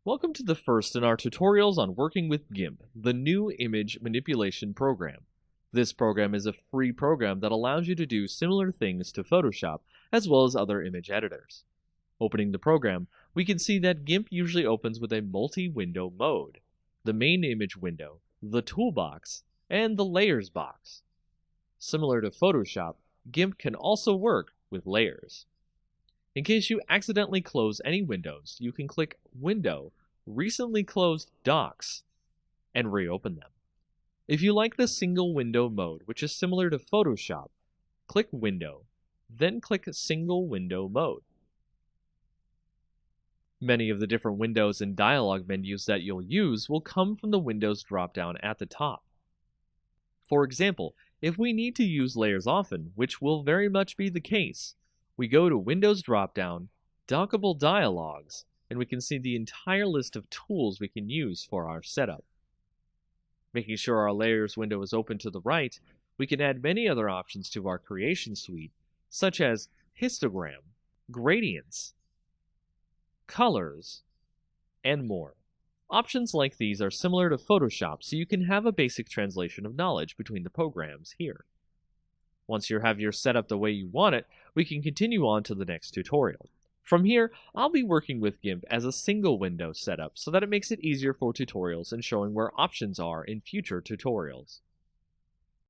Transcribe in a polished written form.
Welcome to the first in our tutorials on working with GIMP, the new image manipulation program. This program is a free program that allows you to do similar things to Photoshop as well as other image editors. Opening the program, we can see that GIMP usually opens with a multi-window mode, the main image window, the toolbox, and the layers box. Similar to Photoshop, GIMP can also work with layers. In case you accidentally close any windows, you can click Window, Recently Closed Docs, and reopen them. If you like the single window mode, which is similar to Photoshop, click Window, then click Single Window Mode. Many of the different windows and dialog menus that you'll use will come from the Windows dropdown at the top. For example, if we need to use layers often, which will very much be the case, we go to Windows dropdown, Dockable Dialogs, and we can see the entire list of tools we can use for our setup. Making sure our layers window is open to the right, we can add many other options to our creation suite, such as histogram, gradients, colors, and more. Options like these are similar to Photoshop, so you can have a basic translation of knowledge between the programs here. Once you have your setup the way you want it, we can continue on to the next tutorial. From here, I'll be working with GIMP as a single window setup so that it makes it easier for tutorials and showing where options are in future tutorials.